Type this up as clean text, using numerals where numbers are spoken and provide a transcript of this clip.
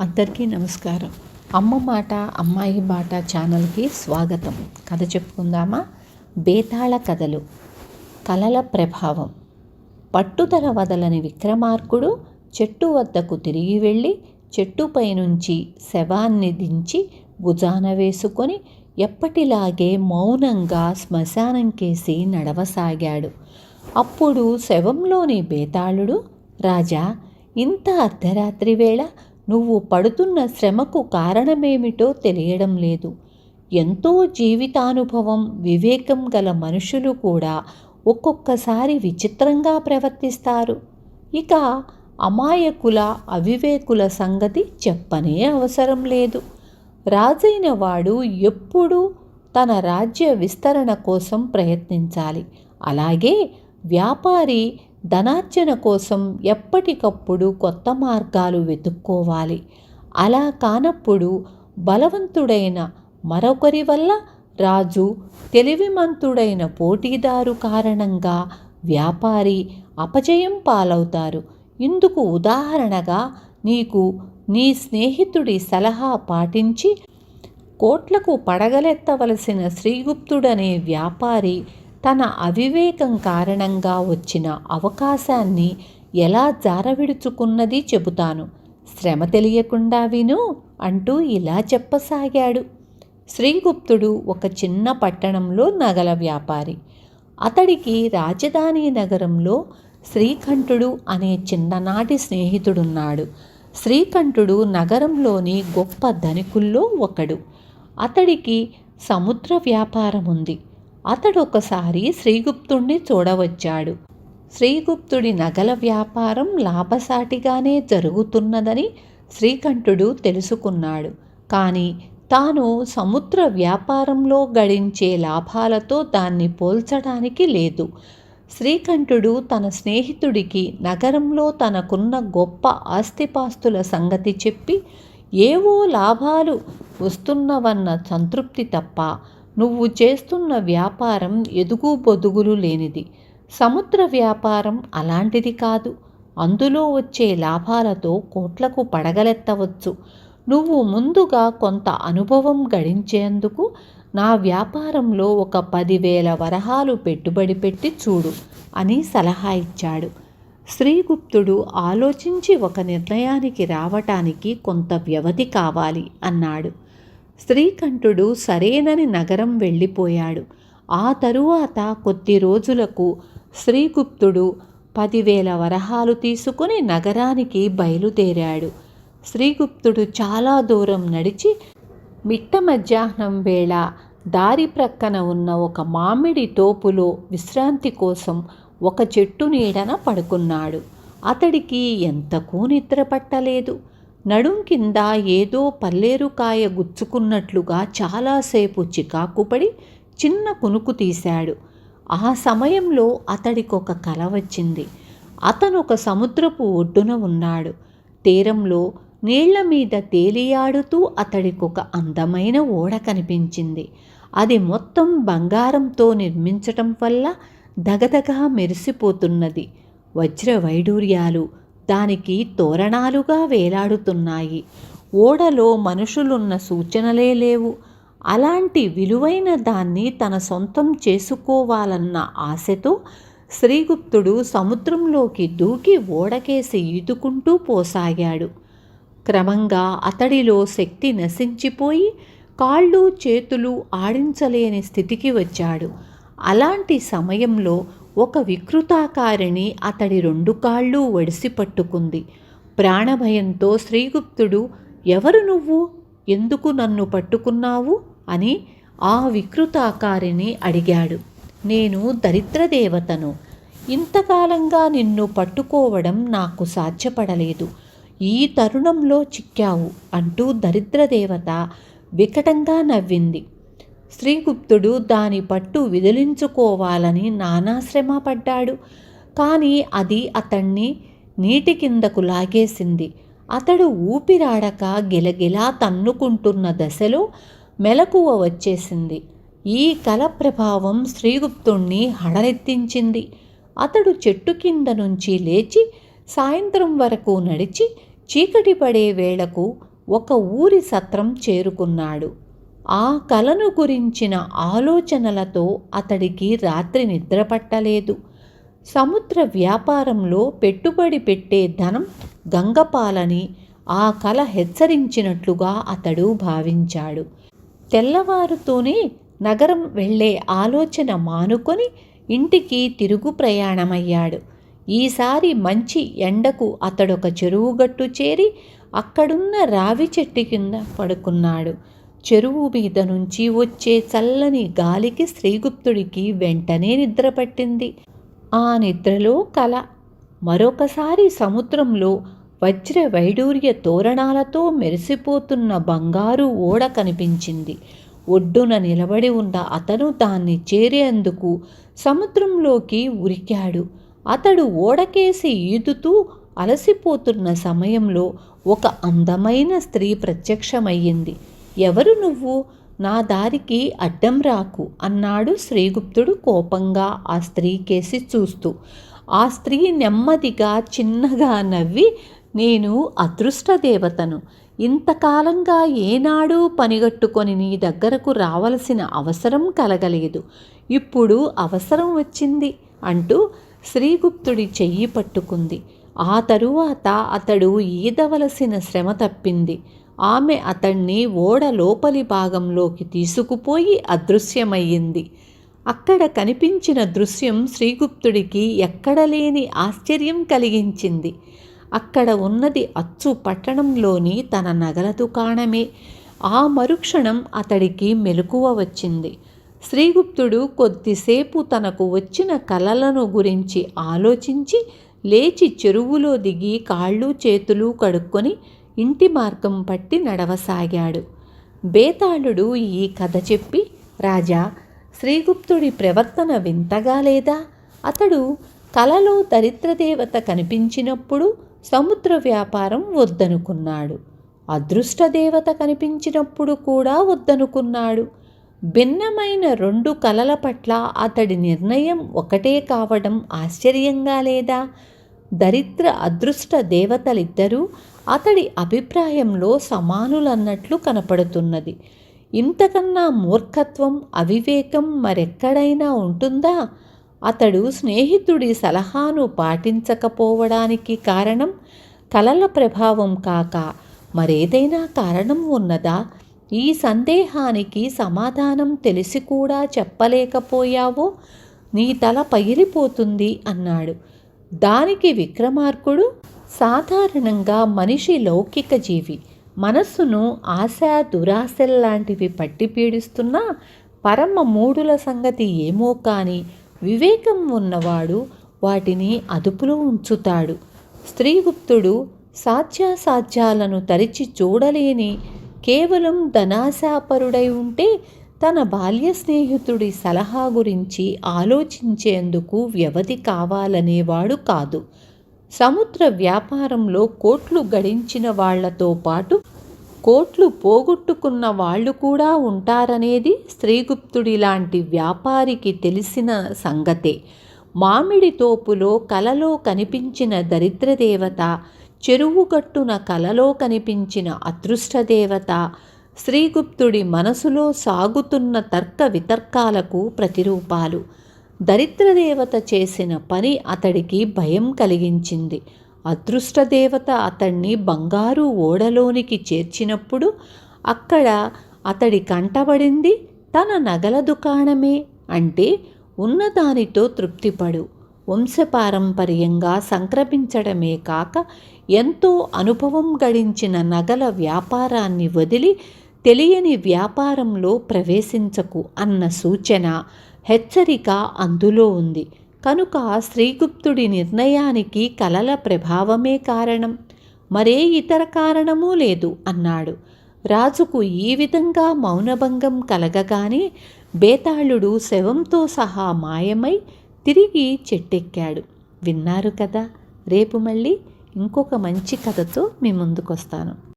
అందరికీ నమస్కారం. అమ్మ మాట అమ్మాయి బాట ఛానల్కి స్వాగతం. కథ చెప్పుకుందామా? బేతాళ కథలు. కలల ప్రభావం. పట్టుదల వదలని విక్రమార్కుడు చెట్టు వద్దకు తిరిగి వెళ్ళి చెట్టుపై నుంచి శవాన్ని దించి భుజాన వేసుకొని ఎప్పటిలాగే మౌనంగా శ్మశానం కేసి నడవసాగాడు. అప్పుడు శవంలోని బేతాళుడు, రాజా, ఇంత అర్ధరాత్రి వేళ నువ్వు పడుతున్న శ్రమకు కారణమేమిటో తెలియడం లేదు. ఎంతో జీవితానుభవం, వివేకం గల మనుషులు కూడా ఒక్కొక్కసారి విచిత్రంగా ప్రవర్తిస్తారు. ఇక అమాయకుల, అవివేకుల సంగతి చెప్పనే అవసరం లేదు. రాజైన వాడు ఎప్పుడూ తన రాజ్య విస్తరణ కోసం ప్రయత్నించాలి. అలాగే వ్యాపారి ధనార్జన కోసం ఎప్పటికప్పుడు కొత్త మార్గాలు వెతుక్కోవాలి. అలా కానప్పుడు బలవంతుడైన మరొకరి వల్ల రాజు, తెలివిమంతుడైన పోటీదారు కారణంగా వ్యాపారి అపజయం పాలవుతారు. ఇందుకు ఉదాహరణగా నీకు నీ స్నేహితుడి సలహా పాటించి కోట్లకు పడగలెత్తవలసిన శ్రీగుప్తుడనే వ్యాపారి తన అవివేకం కారణంగా వచ్చిన అవకాశాన్ని ఎలా జారవిడుచుకున్నది చెబుతాను. శ్రమ తెలియకుండా విను అంటూ ఇలా చెప్పసాగాడు. శ్రీగుప్తుడు ఒక చిన్న పట్టణంలో నగల వ్యాపారి. అతడికి రాజధాని నగరంలో శ్రీకంఠుడు అనే చిన్ననాటి స్నేహితుడున్నాడు. శ్రీకంఠుడు నగరంలోని గొప్ప ధనికుల్లో ఒకడు. అతడికి సముద్ర వ్యాపారం ఉంది. అతడు ఒకసారి శ్రీగుప్తుణ్ణి చూడవచ్చాడు. శ్రీగుప్తుడి నగల వ్యాపారం లాభసాటిగానే జరుగుతున్నదని శ్రీకంఠుడు తెలుసుకున్నాడు. కానీ తాను సముద్ర వ్యాపారంలో గడించే లాభాలతో దాన్ని పోల్చడానికి లేదు. శ్రీకంఠుడు తన స్నేహితుడికి నగరంలో తనకున్న గొప్ప ఆస్తిపాస్తుల సంగతి చెప్పి, ఏవో లాభాలు వస్తున్నవన్న సంతృప్తి తప్ప నువ్వు చేస్తున్న వ్యాపారం ఎదుగు బొదుగులు లేనిది. సముద్ర వ్యాపారం అలాంటిది కాదు. అందులో వచ్చే లాభాలతో కోట్లకు పడగలెత్తవచ్చు. నువ్వు ముందుగా కొంత అనుభవం గడించేందుకు నా వ్యాపారంలో ఒక 10,000 వరహాలు పెట్టుబడి పెట్టి చూడు అని సలహా ఇచ్చాడు. శ్రీగుప్తుడు ఆలోచించి ఒక నిర్ణయానికి రావటానికి కొంత వ్యవధి కావాలి అన్నాడు. శ్రీకంఠుడు సరేనని నగరం వెళ్ళిపోయాడు. ఆ తరువాత కొద్ది రోజులకు శ్రీగుప్తుడు 10,000 వరహాలు తీసుకుని నగరానికి బయలుదేరాడు. శ్రీగుప్తుడు చాలా దూరం నడిచి మిట్ట మధ్యాహ్నం వేళ దారి ప్రక్కన ఉన్న ఒక మామిడి తోపులో విశ్రాంతి కోసం ఒక చెట్టు నీడన పడుకున్నాడు. అతడికి ఎంతకూ నిద్ర పట్టలేదు. నడుం కింద ఏదో పల్లేరుకాయ గుచ్చుకున్నట్లుగా చాలాసేపు చికాకుపడి చిన్న కునుకు తీశాడు. ఆ సమయంలో అతడికొక కల వచ్చింది. అతను ఒక సముద్రపు ఒడ్డున ఉన్నాడు. తీరంలో నీళ్ల మీద తేలియాడుతూ అతడికొక అందమైన ఓడ కనిపించింది. అది మొత్తం బంగారంతో నిర్మించటం వల్ల దగదగా మెరిసిపోతున్నది. వజ్ర వైడూర్యాలు దానికి తోరణాలుగా వేలాడుతున్నాయి. ఓడలో మనుషులున్న సూచనలే లేవు. అలాంటి విలువైన దాన్ని తన సొంతం చేసుకోవాలన్న ఆశతో శ్రీగుప్తుడు సముద్రంలోకి దూకి ఓడకేసి ఈదుకుంటూ పోసాగాడు. క్రమంగా అతడిలో శక్తి నశించిపోయి కాళ్ళు చేతులు ఆడించలేని స్థితికి వచ్చాడు. అలాంటి సమయంలో ఒక వికృతాకారిణి అతడి 2 కాళ్ళు ఒడిసి పట్టుకుంది. ప్రాణభయంతో శ్రీగుప్తుడు, ఎవరు నువ్వు, ఎందుకు నన్ను పట్టుకున్నావు అని ఆ వికృతాకారిని అడిగాడు. నేను దరిద్రదేవతను. ఇంతకాలంగా నిన్ను పట్టుకోవడం నాకు సాధ్యపడలేదు. ఈ తరుణంలో చిక్కావు అంటూ దరిద్రదేవత వికటంగా నవ్వింది. శ్రీగుప్తుడు దాని పట్టు విదిలించుకోవాలని నానాశ్రమ పడ్డాడు. కానీ అది అతన్ని నీటి కిందకు లాగేసింది. అతడు ఊపిరాడక గిలగిలా తన్నుకుంటున్న దశలో మెలకువ వచ్చేసింది. ఈ కల ప్రభావం శ్రీగుప్తుణ్ణి హడలెత్తించింది. అతడు చెట్టు కింద నుంచి లేచి సాయంత్రం వరకు నడిచి చీకటి పడే వేళకు ఒక ఊరి సత్రం చేరుకున్నాడు. ఆ కలను గురించిన ఆలోచనలతో అతడికి రాత్రి నిద్రపట్టలేదు. సముద్ర వ్యాపారంలో పెట్టుబడి పెట్టే ధనం గంగపాలని ఆ కల హెచ్చరించినట్లుగా అతడు భావించాడు. తెల్లవారుతూనే నగరం వెళ్ళే ఆలోచన మానుకొని ఇంటికి తిరుగు ప్రయాణమయ్యాడు. ఈసారి మంచి ఎండకు అతడొక చెరువుగట్టు చేరి అక్కడున్న రావి చెట్టు కింద పడుకున్నాడు. చెరువు మీద నుంచి వచ్చే చల్లని గాలికి శ్రీగుప్తుడికి వెంటనే నిద్రపట్టింది. ఆ నిద్రలో కల. మరొకసారి సముద్రంలో వజ్ర వైడూర్య తోరణాలతో మెరిసిపోతున్న బంగారు ఓడ కనిపించింది. ఒడ్డున నిలబడి ఉన్న అతను దాన్ని చేరేందుకు సముద్రంలోకి ఉరికాడు. అతడు ఓడకేసి ఈదుతూ అలసిపోతున్న సమయంలో ఒక అందమైన స్త్రీ ప్రత్యక్షమయ్యింది. ఎవరు నువ్వు? నా దారికి అడ్డం రాకు అన్నాడు శ్రీగుప్తుడు కోపంగా ఆ స్త్రీకేసి చూస్తూ. ఆ స్త్రీ నెమ్మదిగా చిన్నగా నవ్వి, నేను అదృష్టదేవతను. ఇంతకాలంగా ఏనాడూ పనిగట్టుకొని నీ దగ్గరకు రావలసిన అవసరం కలగలేదు. ఇప్పుడు అవసరం వచ్చింది అంటూ శ్రీగుప్తుడి చెయ్యి పట్టుకుంది. ఆ తరువాత అతడు ఈదవలసిన శ్రమ తప్పింది. ఆమె అతణ్ణి ఓడ లోపలి భాగంలోకి తీసుకుపోయి అదృశ్యమయ్యింది. అక్కడ కనిపించిన దృశ్యం శ్రీగుప్తుడికి ఎక్కడలేని ఆశ్చర్యం కలిగించింది. అక్కడ ఉన్నది అచ్చు పట్టణంలోని తన నగల దుకాణమే. ఆ మరుక్షణం అతడికి మెలకువ వచ్చింది. శ్రీగుప్తుడు కొద్దిసేపు తనకు వచ్చిన కలలను గురించి ఆలోచించి లేచి చెరువులో దిగి కాళ్ళు చేతులు కడుక్కొని ఇంటి మార్గం పట్టి నడవసాగాడు. బేతాళుడు ఈ కథ చెప్పి, రాజా, శ్రీగుప్తుడి ప్రవర్తన వింతగా లేదా? అతడు కలలో దరిద్రదేవత కనిపించినప్పుడు సముద్ర వ్యాపారం వద్దనుకున్నాడు. అదృష్టదేవత కనిపించినప్పుడు కూడా వద్దనుకున్నాడు. భిన్నమైన రెండు కలల పట్ల అతడి నిర్ణయం ఒకటే కావడం ఆశ్చర్యంగా లేదా? దరిద్ర అదృష్ట దేవతలిద్దరూ అతడి అభిప్రాయంలో సమానులన్నట్లు కనపడుతున్నది. ఇంతకన్నా మూర్ఖత్వం, అవివేకం మరెక్కడైనా ఉంటుందా? అతడు స్నేహితుడి సలహాను పాటించకపోవడానికి కారణం కలల ప్రభావం కాక మరేదైనా కారణం ఉన్నదా? ఈ సందేహానికి సమాధానం తెలిసి కూడా చెప్పలేకపోయావో నీ తల పగిలిపోతుంది అన్నాడు. దానికి విక్రమార్కుడు, సాధారణంగా మనిషి లౌకిక జీవి. మనస్సును ఆశ, దురాశల్లాంటివి పట్టి పీడిస్తున్నా పరమ మూఢుల సంగతి ఏమో కానీ వివేకం ఉన్నవాడు వాటిని అదుపులో ఉంచుతాడు. శ్రీగుప్తుడు సాధ్యాసాధ్యాలను తరిచి చూడలేని కేవలం ధనాశాపరుడై ఉంటే తన బాల్య స్నేహితుడి సలహా గురించి ఆలోచించేందుకు వ్యవధి కావాలనేవాడు కాదు. సముద్ర వ్యాపారంలో కోట్లు గడించిన వాళ్లతో పాటు కోట్లు పోగొట్టుకున్న వాళ్ళు కూడా ఉంటారనేది శ్రీగుప్తుడి లాంటి వ్యాపారికి తెలిసిన సంగతే. మామిడి తోపులో కలలో కనిపించిన దరిద్రదేవత, చెరువుగట్టున కలలో కనిపించిన అదృష్టదేవత శ్రీగుప్తుడి మనసులో సాగుతున్న తర్క వితర్కాలకు ప్రతిరూపాలు. దరిద్రదేవత చేసిన పని అతడికి భయం కలిగించింది. అదృష్టదేవత అతన్ని బంగారు ఓడలోనికి చేర్చినప్పుడు అక్కడ అతడి కంటబడింది తన నగల దుకాణమే. అంటే ఉన్నదానితో తృప్తిపడు, వంశపారంపర్యంగా సంక్రమించడమే కాక ఎంతో అనుభవం గడించిన నగల వ్యాపారాన్ని వదిలి తెలియని వ్యాపారంలో ప్రవేశించకు అన్న సూచన, హెచ్చరిక అందులో ఉంది. కనుక శ్రీగుప్తుడి నిర్ణయానికి కలల ప్రభావమే కారణం, మరే ఇతర కారణమూ లేదు అన్నాడు. రాజుకు ఈ విధంగా మౌనభంగం కలగగానే బేతాళుడు శవంతో సహా మాయమై తిరిగి చెట్టెక్కాడు. విన్నారు కదా. రేపు మళ్ళీ ఇంకొక మంచి కథతో మీ ముందుకొస్తాను.